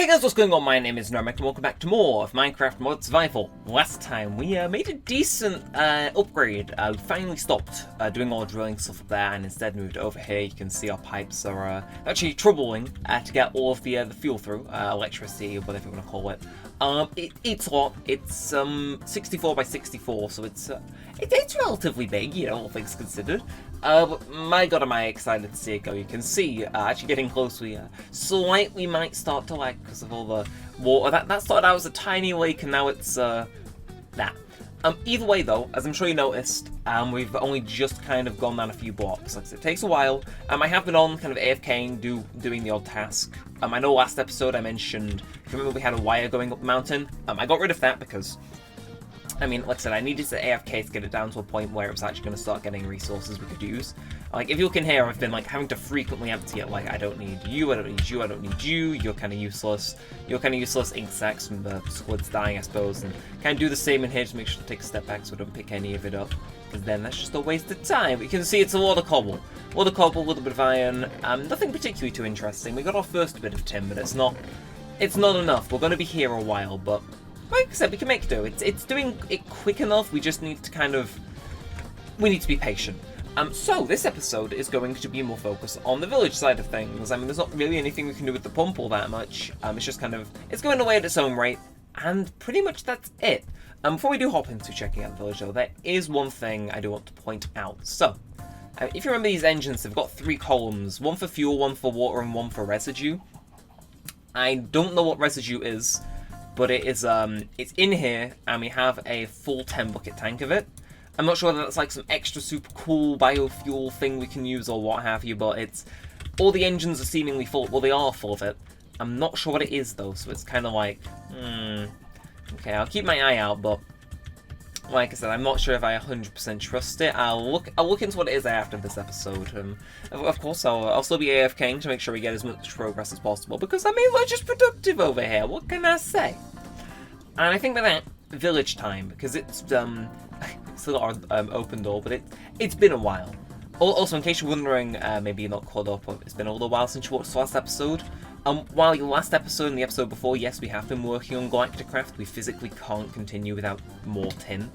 Hey guys, what's going on? My name is Neremik and welcome back to more of Minecraft Mod Survival. Last time we made a decent upgrade. We finally stopped doing all the drilling stuff up there and instead moved over here. You can see our pipes are actually troubling to get all of the fuel through, electricity or whatever you want to call it. It's a lot. It's 64 by 64, so it's relatively big, you know, all things considered. But my god, am I excited to see it go. You can see, actually getting close, we slightly might start to lag because of all the water. That started out as a tiny lake and now it's, that. Either way though, as I'm sure you noticed, we've only just kind of gone down a few blocks. Like I said, it takes a while. I have been on kind of AFKing, doing the odd task. I know last episode I mentioned, if you remember we had a wire going up the mountain. I got rid of that because, I mean, like I said, I needed the AFK to get it down to a point where it was actually going to start getting resources we could use. Like, if you look in here, I've been, like, having to frequently empty it. Like, I don't need you, I don't need you, I don't need you, you're kind of useless. You're kind of useless insects from the squid's dying, I suppose. And kind of do the same in here, just make sure to take a step back so I don't pick any of it up. Because then that's just a waste of time. But you can see it's a lot of cobble. A lot of cobble, a little bit of iron. Nothing particularly too interesting. We got our first bit of tin, but it's not enough. We're going to be here a while, but like I said, we can make do. It's doing it quick enough. We just need to we need to be patient. So this episode is going to be more focused on the village side of things. I mean, there's not really anything we can do with the pump all that much. It's just it's going away at its own rate, and pretty much that's it. Before we do hop into checking out the village though, there is one thing I do want to point out. So, if you remember these engines, they've got 3 columns, one for fuel, one for water, and one for residue. I don't know what residue is, but it is, it's in here, and we have a full 10 bucket tank of it. I'm not sure whether that's like some extra super cool biofuel thing we can use or what have you, but it's, all the engines are seemingly full, well they are full of it. I'm not sure what it is though, so it's kind of like, okay, I'll keep my eye out, but like I said, I'm not sure if I 100% trust it. I'll look into what it is after this episode. Of course, I'll still be AFKing to make sure we get as much progress as possible, because I mean, we're just productive over here, what can I say? And I think by that, village time, because it's, still got our open door, but it's been a while. Also, in case you're wondering, maybe you're not caught up, it's been a little while since you watched the last episode. While your last episode and the episode before, yes, we have been working on Galacticraft, we physically can't continue without more tin.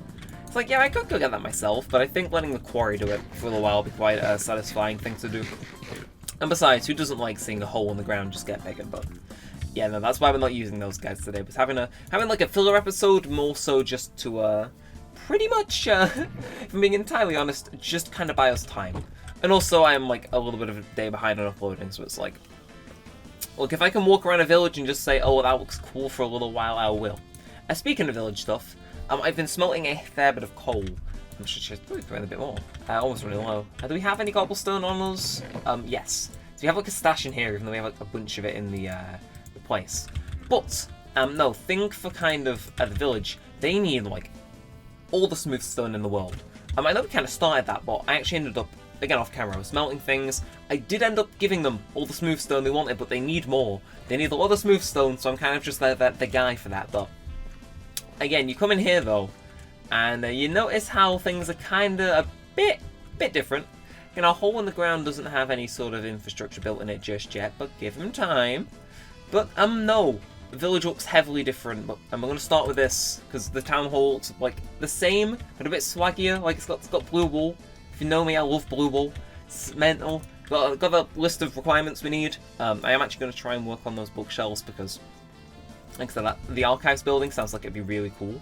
It's like, yeah, I could go get that myself, but I think letting the quarry do it for a little while will be quite a satisfying thing to do. And besides, who doesn't like seeing a hole in the ground just get bigger, but yeah, no, that's why we're not using those guys today. But having like a filler episode, more so just to, pretty much, if I'm being entirely honest, just kind of buy us time. And also, I am like a little bit of a day behind on uploading, so it's like, look, if I can walk around a village and just say, oh, that looks cool for a little while, I will. Speaking of village stuff, I've been smelting a fair bit of coal. I should probably throw in a bit more. Almost running low. Do we have any cobblestone on us? Yes. So we have like a stash in here, even though we have like a bunch of it in the place. But, no, think for kind of the village, they need like all the smooth stone in the world. I know we kind of started that, but I actually ended up, again off camera, I was smelting things. I did end up giving them all the smooth stone they wanted, but they need more. They need a lot of smooth stone, so I'm kind of just the guy for that. But again, you come in here though, and you notice how things are kind of a bit different. You know, a hole in the ground doesn't have any sort of infrastructure built in it just yet, but give them time. But no. The village looks heavily different, but we're going to start with this, because the town hall looks like the same, but a bit swaggier. Like it's got blue wool. If you know me, I love blue wool. It's mental. Got a list of requirements we need. I am actually going to try and work on those bookshelves, because like I said, the archives building sounds like it'd be really cool.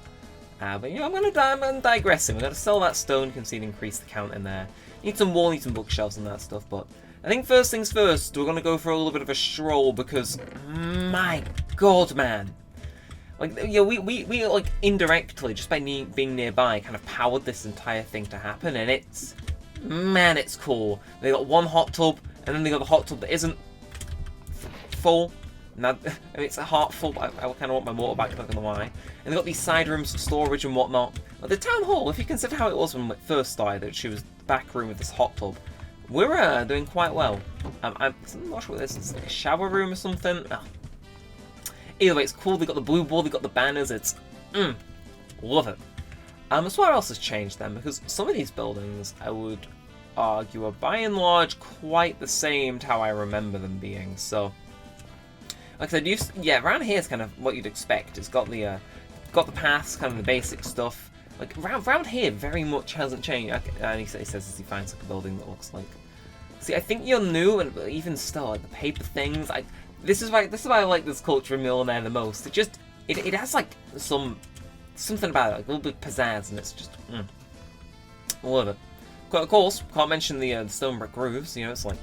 But you know, I'm digressing. We're going to sell that stone. You can see it increase the count in there. Need some wall, need some bookshelves and that stuff, but I think first things first, we're going to go for a little bit of a stroll, because my god, man. Like, yeah, we like indirectly, just by being nearby, kind of powered this entire thing to happen, and it's, man, it's cool. They got one hot tub, and then they got the hot tub that isn't full. Now, I mean, it's a half full, but I kind of want my water back, not gonna lie. And they got these side rooms for storage and whatnot. But the town hall, if you consider how it was when we first started, that she was the back room with this hot tub, we're doing quite well. I'm not sure what this is, like a shower room or something. Oh. Either way, it's cool. They got the blue ball, they got the banners. It's love it. So what else has changed then? Because some of these buildings, I would argue, are by and large quite the same to how I remember them being. So Like I said, yeah, around here is kind of what you'd expect. It's got the paths, kind of the basic stuff. Like around here, very much hasn't changed. And he says as he finds like a building that looks like. See, I think you're new, and even still, like the paper things. This is why I like this culture in Millenaire the most. It has like something about it, like a little bit pizzazz, and it's just I love it. Of course, can't mention the stone brick roofs. You know, it's like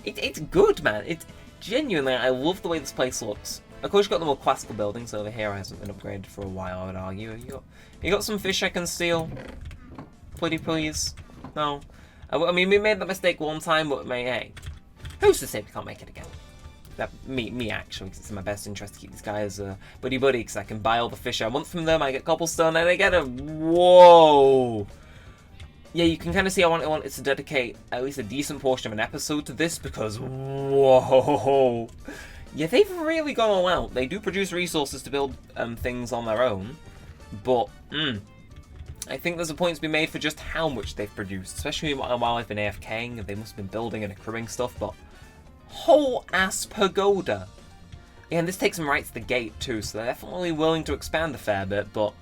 it's good, man. It's genuinely, I love the way this place looks. Of course, you've got the more classical buildings over here. Hasn't been upgraded for a while, I would argue. You got some fish I can steal. Pretty please. No. I mean, we made that mistake one time, but hey, who's to say we can't make it again? Me actually, because it's in my best interest to keep these guys buddy, because I can buy all the fish I want from them. I get cobblestone, and I get a whoa. Yeah, you can kind of see I wanted to dedicate at least a decent portion of an episode to this because whoa. Yeah, they've really gone all out. They do produce resources to build things on their own, but I think there's a point to be made for just how much they've produced, especially while I've been AFKing. They must have been building and accruing stuff, but whole ass pagoda. Yeah, and this takes them right to the gate too, so they're definitely willing to expand a fair bit, but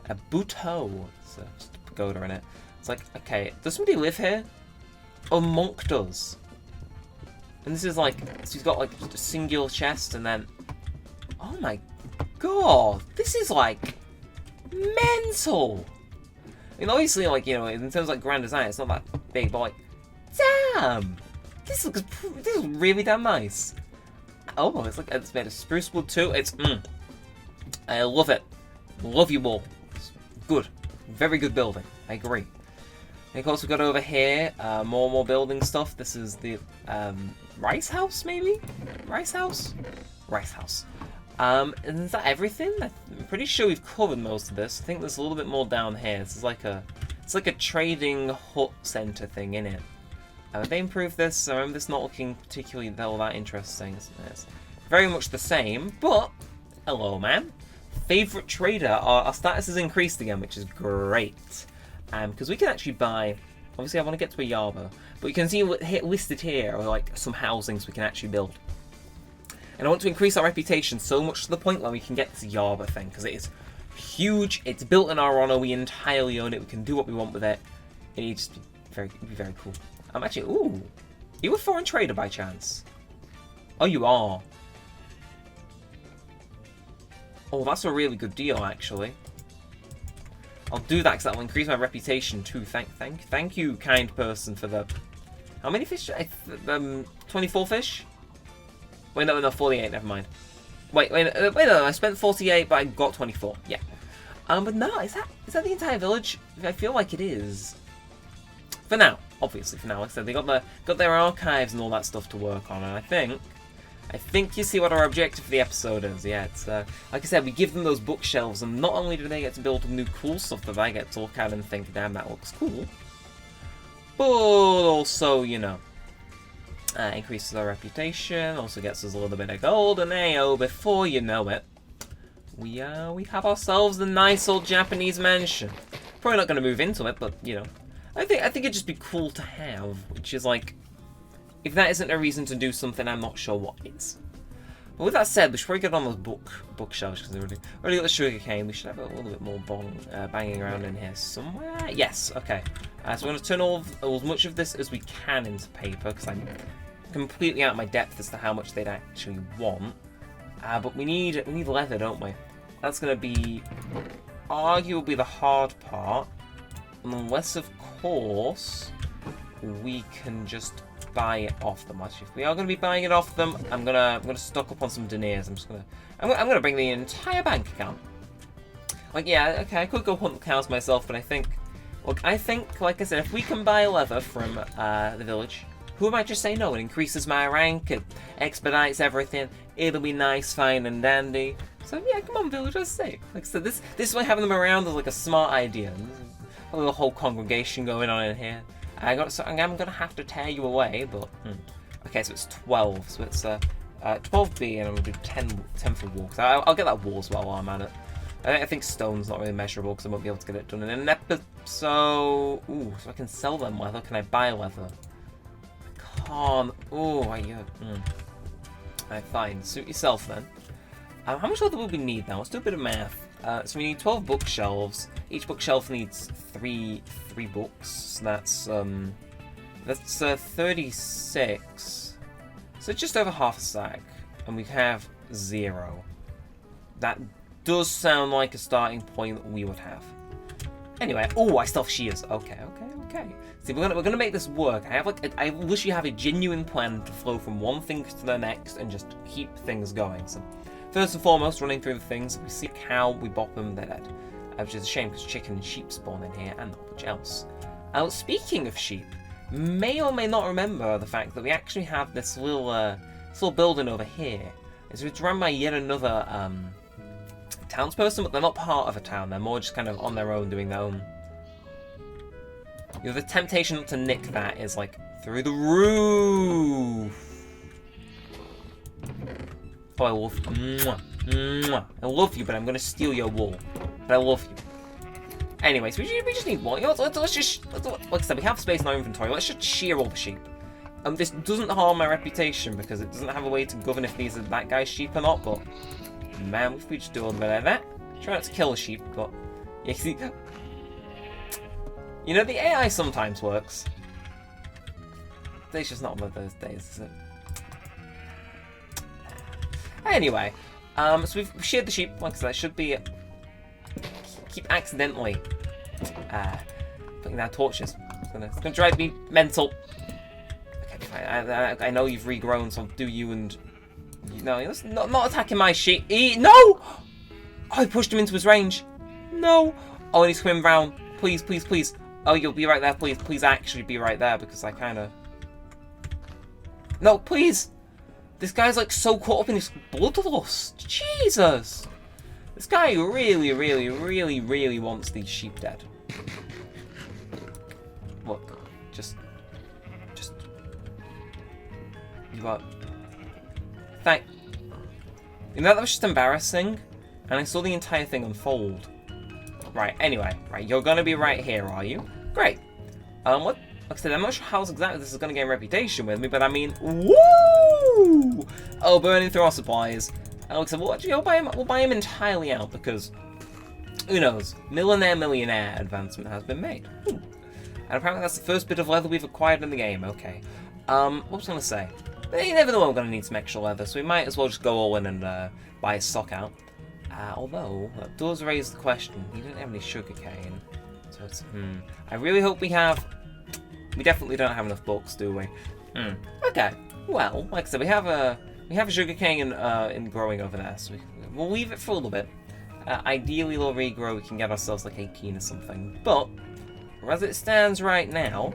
a buteau, so just a pagoda in it. It's like, okay, does somebody live here? Oh, monk does. And this is like, so he's got like just a singular chest, and then, oh my god, this is like mental. I mean, obviously, like, you know, in terms of like grand design, it's not that big, but like, damn, this is really damn nice. Oh, it's made of spruce wood too. I love it. Love you all. It's good, very good building. I agree. And of course, we've got over here more building stuff. This is the rice house, maybe? Rice house? Rice house. And is that everything? I'm pretty sure we've covered most of this. I think there's a little bit more down here. This is like it's like a trading hut center thing in it. They improved this. I remember this not looking particularly all that interesting. It's very much the same, but hello, man. Favorite trader. Our status has increased again, which is great. Because we can actually buy. Obviously, I want to get to a Yarbo, but you can see listed here are like some housings we can actually build. And I want to increase our reputation so much to the point where we can get this Yarba thing, because it is huge, it's built in our honor, we entirely own it, we can do what we want with it. It needs to be very cool. I'm actually, ooh, are you a foreign trader by chance? Oh, you are. Oh, that's a really good deal, actually. I'll do that because that will increase my reputation too. Thank you, kind person, for the... How many fish? 24 fish? Wait, no, 48, never mind. Wait, no, I spent 48, but I got 24. Yeah. But no, is that the entire village? I feel like it is. For now, obviously, for now. Like I said, they got their archives and all that stuff to work on, and I think you see what our objective for the episode is. Yeah, it's like I said, we give them those bookshelves, and not only do they get to build new cool stuff that I get to look at and think, damn, that looks cool, but also, you know, increases our reputation, also gets us a little bit of gold, and hey-oh, before you know it, we have ourselves the nice old Japanese mansion. Probably not going to move into it, but, you know, I think it'd just be cool to have, which is like, if that isn't a reason to do something, I'm not sure what is. But with that said, we should probably get on those bookshelves, because they already got the sugar cane. We should have a little bit more banging around in here somewhere. Yes, okay. So we're going to turn as much of this as we can into paper, because I'm completely out of my depth as to how much they'd actually want. But we need leather, don't we? That's going to be arguably the hard part, unless, of course, we can just buy it off them. Actually, if we are going to be buying it off them, I'm gonna stock up on some deniers. I'm gonna bring the entire bank account. Like, yeah, okay, I could go hunt cows myself, but I think, like I said, if we can buy leather from the village, who might just say no? It increases my rank, it expedites everything. It'll be nice, fine, and dandy. So yeah, come on, villagers, say. Like I said, this is why having them around is like a smart idea. A little whole congregation going on in here. I'm gonna have to tear you away, but okay, so it's 12, so it's 12B, and I'm gonna do 10 for walls. I'll get that wall as well while I'm at it. I think stone's not really measurable because I won't be able to get it done in an episode. Ooh, so I can sell them leather. Can I buy leather? I can't. Ooh, Alright, fine. Suit yourself then. How much leather will we need now? Let's do a bit of math. So we need 12 bookshelves. Each bookshelf needs three books. So that's 36. So just over half a stack. And we have 0. That does sound like a starting point that we would have. Anyway, oh, I still have shears. Okay. See, we're gonna make this work. I literally have a genuine plan to flow from one thing to the next and just keep things going. So, first and foremost, running through the things, we see cow, we bop them, they're dead. Which is a shame because chicken and sheep spawn in here and not much else. Speaking of sheep, may or may not remember the fact that we actually have this little building over here. It's run by yet another townsperson, but they're not part of a town. They're more just kind of on their own, doing their own. You know, the temptation to nick that is like through the roof. Oh, I love you. Mwah, mwah. I love you, but I'm gonna steal your wool. But I love you. Anyways, we just need one. You know, let's just, like I said, we have space in our inventory. Let's just shear all the sheep. This doesn't harm my reputation because it doesn't have a way to govern if these are that guy's sheep or not. But man, if we just do a little bit of that, try not to kill the sheep. But yeah, see, you know, the AI sometimes works. It's just not one of those days, is it? Anyway, so we've sheared the sheep. Like I said, it should be. Keep accidentally putting down torches. It's gonna drive me mental. Okay, fine. I know you've regrown, so do you and you know, it's not attacking my sheep. No! Oh, I pushed him into his range. No. Oh, and he's swimming round. Please. Oh, you'll be right there. Please actually be right there because I kind of. No, please. This guy's like so caught up in his bloodlust. Jesus. This guy really wants these sheep dead. Look, just. You got. You know, that was just embarrassing, and I saw the entire thing unfold. Right. Anyway, right, you're gonna be right here, are you? Great. What? Like I said, I'm not sure how exactly this is gonna gain reputation with me, but I mean, woo! Oh, burning through our supplies. Alex said, well, actually, we'll buy him entirely out because, who knows, Millenaire advancement has been made. Ooh. And apparently that's the first bit of leather we've acquired in the game. Okay. What was I going to say? You never know when we're going to need some extra leather, so we might as well just go all in and buy a stock out. Although, that does raise the question, you didn't have any sugarcane. So it's, I really hope we have. We definitely don't have enough books, do we? Okay. Well, like I said, we have a sugarcane in growing over there, so we'll leave it for a little bit. Ideally, they'll regrow. We can get ourselves like 18 or something. But as it stands right now,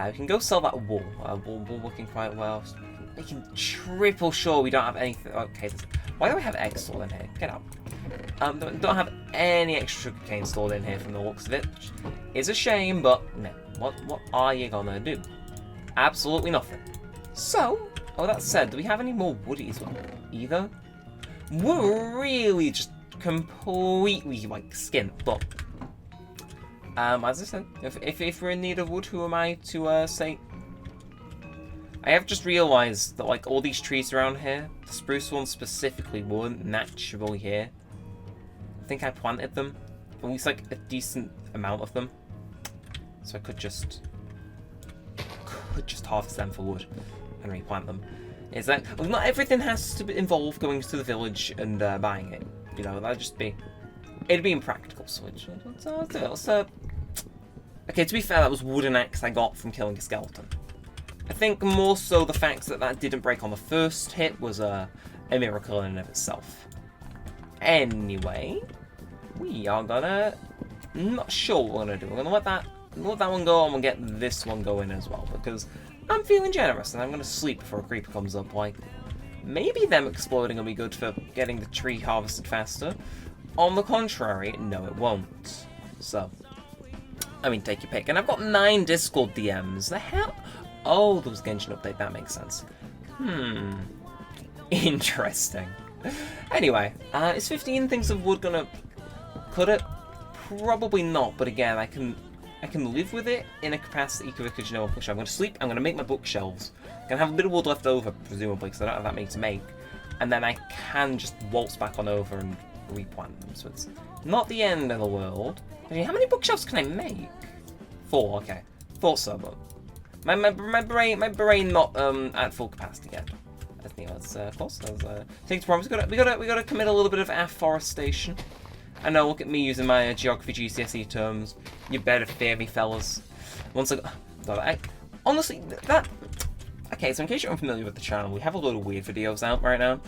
we can go sell that wool. Wool looking quite well. Making triple sure we don't have anything. Okay, why do we have eggs stored in here? Get out. Don't have any extra sugarcane stored in here from the looks of it. It's a shame, but no. What are you gonna do? Absolutely nothing. So. Oh, that said, do we have any more woodies either? We're really just completely like skint, but as I said, if we're in need of wood, who am I to say? I have just realised that like all these trees around here, the spruce ones specifically, weren't naturally here. I think I planted them, at least like a decent amount of them, so I could just harvest them for wood and replant them. Is that well, not everything has to involve going to the village and buying it. You know, it'd be impractical. So let's okay, to be fair, that was wooden axe I got from killing a skeleton. I think more so the fact that didn't break on the first hit was a miracle in and of itself. Anyway, we are gonna. Not sure what we're gonna do. We're gonna let that one go, and we'll get this one going as well because I'm feeling generous, and I'm gonna sleep before a creeper comes up. Like, maybe them exploding will be good for getting the tree harvested faster. On the contrary, no, it won't. So, I mean, take your pick. And I've got 9 Discord DMs. The hell? Oh, there was a Genshin update. That makes sense. Interesting. Anyway, is 15 things of wood gonna cut it? Probably not. But again, I can live with it in a capacity because, you know, I'm going to sleep, I'm going to make my bookshelves. I'm going to have a bit of wood left over, presumably, because I don't have that many to make. and then I can just waltz back on over and replant them. So it's not the end of the world. I mean, how many bookshelves can I make? 4, okay. Thought so, but my brain not at full capacity yet. I think that's of course. Take to promise. We gotta commit a little bit of afforestation. I know. Look at me using my geography GCSE terms. You better fear me, fellas. Once honestly that. Okay, so in case you're unfamiliar with the channel, we have a lot of weird videos out right now,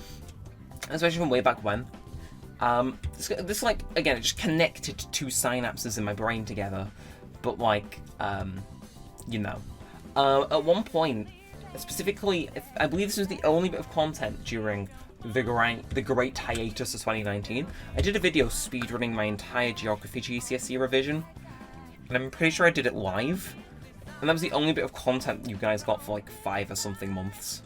especially from way back when. This like, again, it just connected two synapses in my brain together, but like, you know, at one point, specifically, I believe this was the only bit of content during the great hiatus of 2019. I did a video speedrunning my entire geography GCSE revision, and I'm pretty sure I did it live. And that was the only bit of content you guys got for like 5 or something months.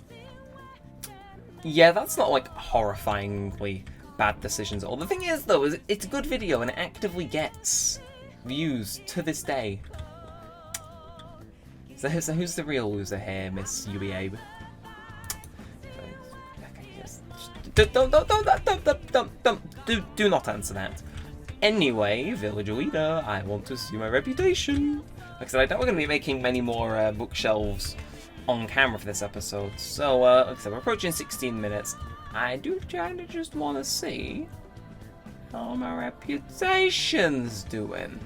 Yeah, that's not like horrifyingly bad decisions at all. The thing is though, is it's a good video and it actively gets views to this day. So who's the real loser here, Miss UBA? Do not answer that. Anyway, village leader, I want to see my reputation. Like I said, I doubt we're going to be making many more bookshelves on camera for this episode. So, like I said, we're approaching 16 minutes. I do kind of just want to see how my reputation's doing.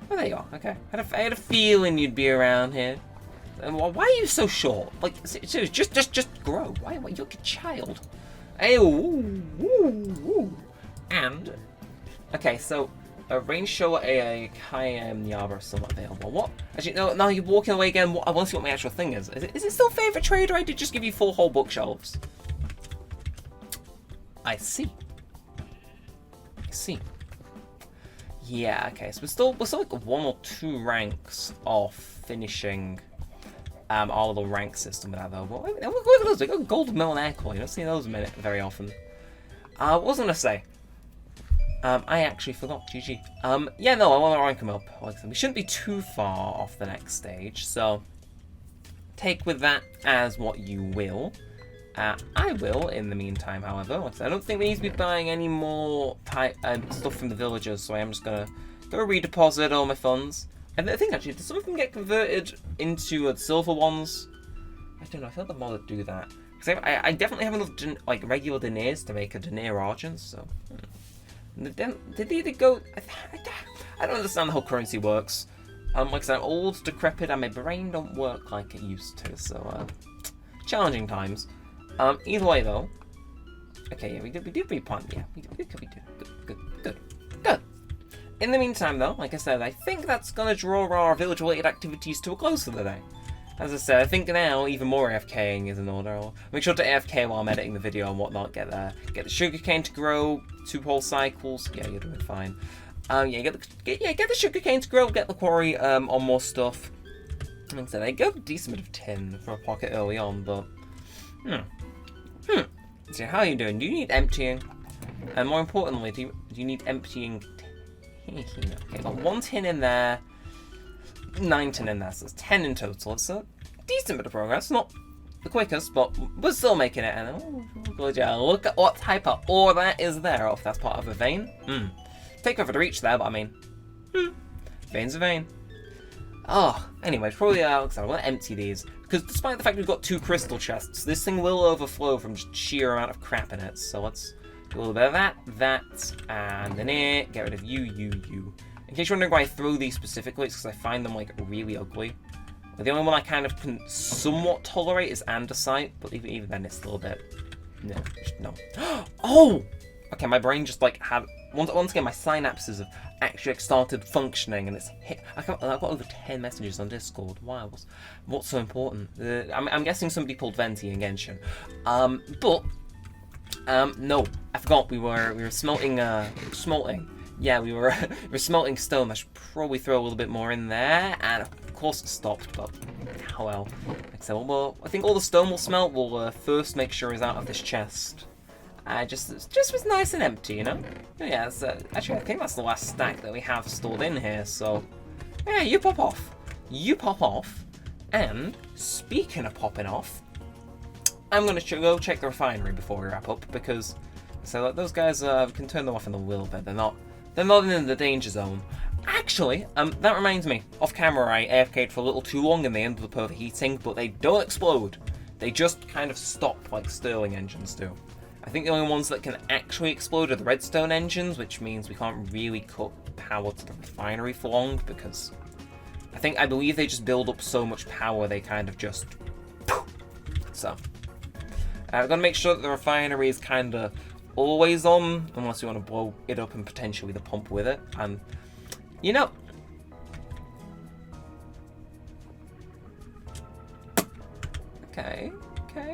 Oh, there you are. Okay. I had a feeling you'd be around here. Why are you so short? Like, seriously, just grow. Why? You're like a child. Hey, ooh. And, okay, so. Range show AA, Cayenne, Yaba are still not available. What? Actually, no, you're walking away again. I want to see what my actual thing is. Is it still favourite trade, or I did just give you 4 whole bookshelves? I see. Yeah, okay, so we're still like 1 or 2 ranks off finishing all of the rank system with that though. But look at those, we got gold Millenaire coin. You don't see those very often. What was I gonna say? I actually forgot. GG. Yeah, no, I want to rank them up. Like, we shouldn't be too far off the next stage, so take with that as what you will. I will, in the meantime, however. Like I said, I don't think we need to be buying any more stuff from the villagers, so I am just gonna go redeposit all my funds. And I think actually, did some of them get converted into silver ones? I don't know. I feel like the mod would do that because I definitely have enough like regular deniers to make a denier argent, so. Did they go? I don't understand how currency works. Like I said, I'm old, decrepit, and my brain don't work like it used to. So, challenging times. Either way, though. Okay, yeah, we did replant. Yeah, we did. Good. In the meantime, though, like I said, I think that's gonna draw our village-related activities to a close for the day. As I said, I think now even more AFKing is in order. I'll make sure to AFK while I'm editing the video and whatnot. Get the sugarcane to grow 2 whole cycles. Yeah, you're doing fine. Yeah, get the sugarcane to grow. Get the quarry on more stuff. Like I said, I got a decent bit of tin for a pocket early on, but So how are you doing? Do you need emptying? And more importantly, do you need emptying? Okay, got 1 tin in there. 9 tin in there, so it's 10 in total. It's a decent bit of progress, not the quickest, but we're still making it. And look at what type of ore that is there. Oh, if that's part of a vein. Take over to reach there, but I mean, vein's a vein. Oh, anyway, probably I want to empty these because despite the fact we've got 2 crystal chests, this thing will overflow from just sheer amount of crap in it. So let's do a little bit of that, and then it. Get rid of you. In case you're wondering why I throw these specifically, it's because I find them like really ugly. But the only one I kind of can somewhat tolerate is andesite, but even then it's still a bit. No. Oh! Okay, my brain just like had once again my synapses have actually started functioning, and it's hit. I've got over 10 messages on Discord. Wow, what's so important? I'm guessing somebody pulled Venti in Genshin. No, I forgot we were smelting. Yeah, we were smelting stone. I should probably throw a little bit more in there, and of course it stopped. But oh well. Like I said, well, I think all the stone will smelt. We'll first make sure it's out of this chest. Just was nice and empty, you know. Yeah, actually I think that's the last stack that we have stored in here. So yeah, you pop off. And speaking of popping off, I'm going to go check the refinery before we wrap up, because so like, those guys can turn them off in a little bit. They're not in the danger zone. Actually, that reminds me. Off camera, I AFK'd for a little too long and they ended up overheating, but they don't explode. They just kind of stop like Stirling engines do. I think the only ones that can actually explode are the redstone engines, which means we can't really cut power to the refinery for long, because I believe they just build up so much power they kind of just... So, I've got to make sure that the refinery is kind of always on, unless you want to blow it up and potentially the pump with it, and, you know... Okay,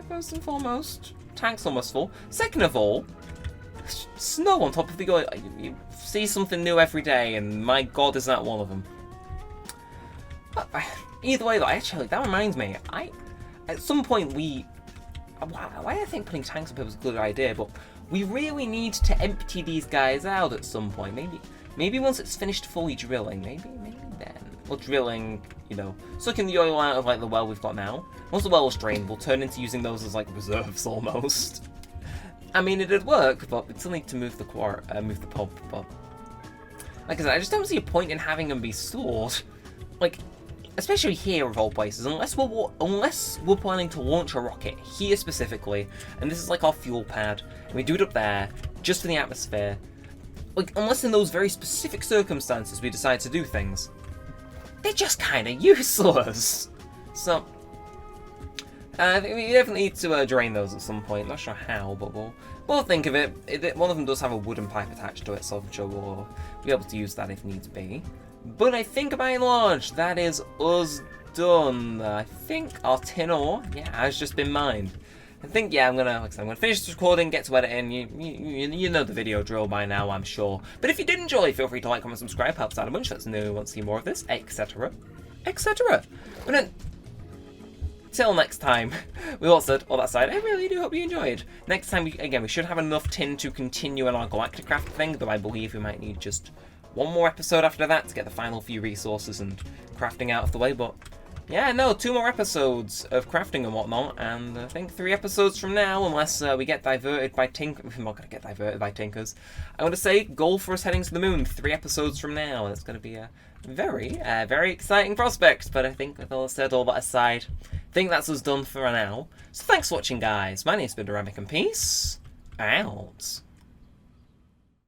first and foremost, tank's almost full. Second of all, snow on top of the oil. You see something new every day, and my god, is that one of them. Either way, though, actually, that reminds me, at some point why I think putting tanks up was a good idea, but we really need to empty these guys out at some point. Maybe once it's finished fully drilling, maybe then. Well, drilling, you know, sucking the oil out of like the well we've got now. Once the well is drained, we'll turn into using those as like reserves almost. I mean, it'd work, but we'd still need to move the pump. But like I said, I just don't see a point in having them be stored, like, especially here of all places, unless we're planning to launch a rocket here specifically, and this is like our fuel pad, and we do it up there just for the atmosphere. Like, unless in those very specific circumstances we decide to do things, they're just kind of useless. So, I think we definitely need to drain those at some point. Not sure how, but we'll think of it. One of them does have a wooden pipe attached to it, so I'm sure we'll be able to use that if needs be. But I think by and large, that is us done. I think our tin ore, has just been mined. I think, I'm gonna finish this recording, get to editing. You know the video drill by now, I'm sure. But if you did enjoy, feel free to like, comment, subscribe, helps out a bunch. That's new, want to see more of this, etc. But then, till next time, we all said all that side. I really do hope you enjoyed. Next time, we should have enough tin to continue on our Galacticraft thing, though I believe we might need just one more episode after that to get the final few resources and crafting out of the way, but... 2 more episodes of crafting and whatnot, and I think 3 episodes from now, unless we get diverted by Tinkers. We're not going to get diverted by Tinkers. I want to say, goal for us heading to the moon, 3 episodes from now, and it's going to be a very, very exciting prospect, but I think with all said, all that aside, I think that's us done for now. So thanks for watching, guys. My name's been Neremik, and peace out.